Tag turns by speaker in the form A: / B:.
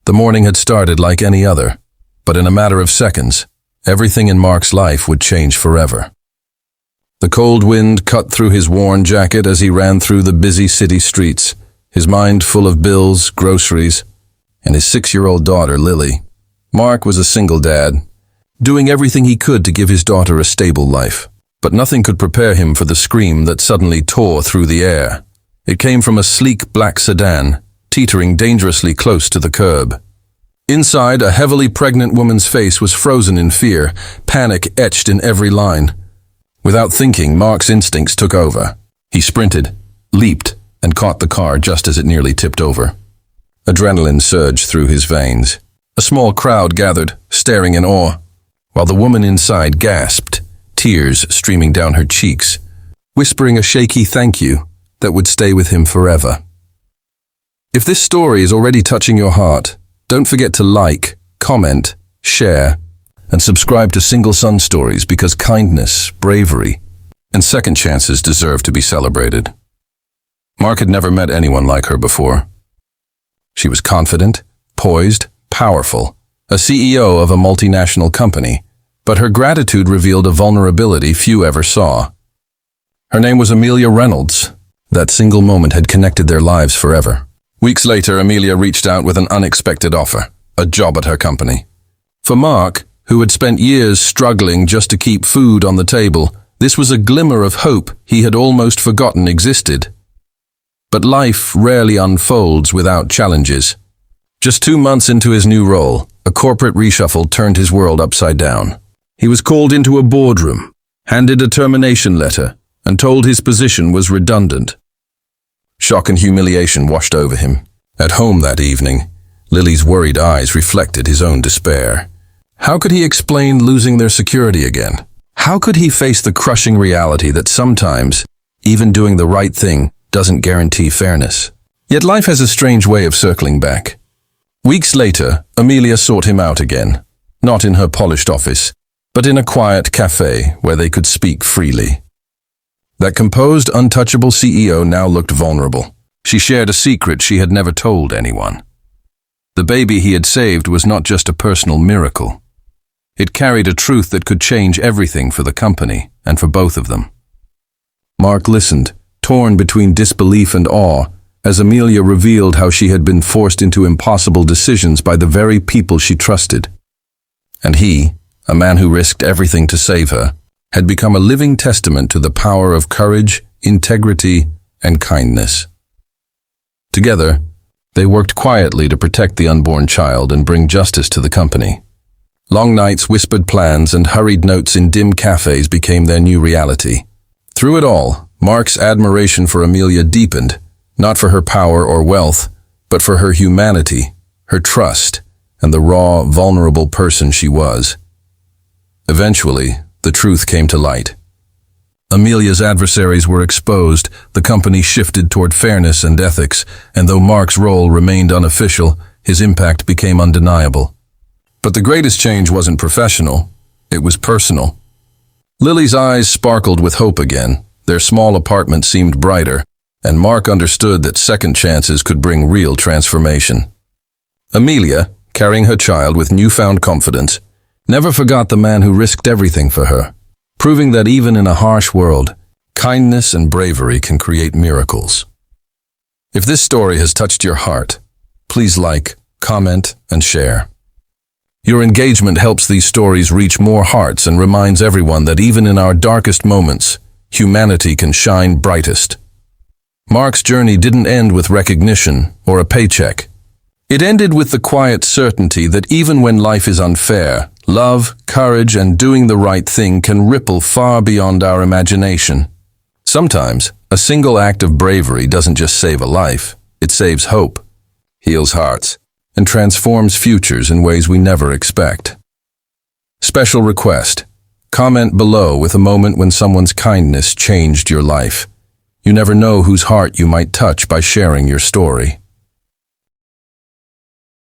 A: The morning had started like any other, but in a matter of seconds, everything in Mark's life would change forever. The cold wind cut through his worn jacket as he ran through the busy city streets, his mind full of bills, groceries, and his 6-year-old daughter, Lily. Mark was a single dad, doing everything he could to give his daughter a stable life. But nothing could prepare him for the scream that suddenly tore through the air. It came from a sleek black sedan, teetering dangerously close to the curb. Inside, a heavily pregnant woman's face was frozen in fear, panic etched in every line. Without thinking, Mark's instincts took over. He sprinted, leaped, and caught the car just as it nearly tipped over. Adrenaline surged through his veins. A small crowd gathered, staring in awe, while the woman inside gasped, tears streaming down her cheeks, whispering a shaky thank you that would stay with him forever. If this story is already touching your heart, don't forget to like, comment, share, and subscribe to Single Son Stories, because kindness, bravery, and second chances deserve to be celebrated. Mark had never met anyone like her before. She was confident, poised, powerful, a CEO of a multinational company, but her gratitude revealed a vulnerability few ever saw. Her name was Amelia Reynolds. That single moment had connected their lives forever. Weeks later, Amelia reached out with an unexpected offer, a job at her company. For Mark, who had spent years struggling just to keep food on the table, this was a glimmer of hope he had almost forgotten existed. But life rarely unfolds without challenges. Just 2 months into his new role, a corporate reshuffle turned his world upside down. He was called into a boardroom, handed a termination letter, and told his position was redundant. Shock and humiliation washed over him. At home that evening, Lily's worried eyes reflected his own despair. How could he explain losing their security again? How could he face the crushing reality that sometimes, even doing the right thing doesn't guarantee fairness? Yet life has a strange way of circling back. Weeks later, Amelia sought him out again, not in her polished office, but in a quiet cafe where they could speak freely. That composed, untouchable CEO now looked vulnerable. She shared a secret she had never told anyone. The baby he had saved was not just a personal miracle. It carried a truth that could change everything for the company and for both of them. Mark listened, torn between disbelief and awe, as Amelia revealed how she had been forced into impossible decisions by the very people she trusted. And he, a man who risked everything to save her, had become a living testament to the power of courage, integrity, and kindness. Together, they worked quietly to protect the unborn child and bring justice to the company. Long nights, whispered plans, and hurried notes in dim cafes became their new reality. Through it all, Mark's admiration for Amelia deepened, not for her power or wealth, but for her humanity, her trust, and the raw, vulnerable person she was. Eventually, the truth came to light. Amelia's adversaries were exposed, the company shifted toward fairness and ethics, and though Mark's role remained unofficial, his impact became undeniable. But the greatest change wasn't professional, it was personal. Lily's eyes sparkled with hope again, their small apartment seemed brighter, and Mark understood that second chances could bring real transformation. Amelia, carrying her child with newfound confidence, never forgot the man who risked everything for her, proving that even in a harsh world, kindness and bravery can create miracles. If this story has touched your heart, please like, comment, and share. Your engagement helps these stories reach more hearts and reminds everyone that even in our darkest moments, humanity can shine brightest. Mark's journey didn't end with recognition or a paycheck. It ended with the quiet certainty that even when life is unfair, love, courage, and doing the right thing can ripple far beyond our imagination. Sometimes, a single act of bravery doesn't just save a life, it saves hope, heals hearts, and transforms futures in ways we never expect. Special request: comment below with a moment when someone's kindness changed your life. You never know whose heart you might touch by sharing your story.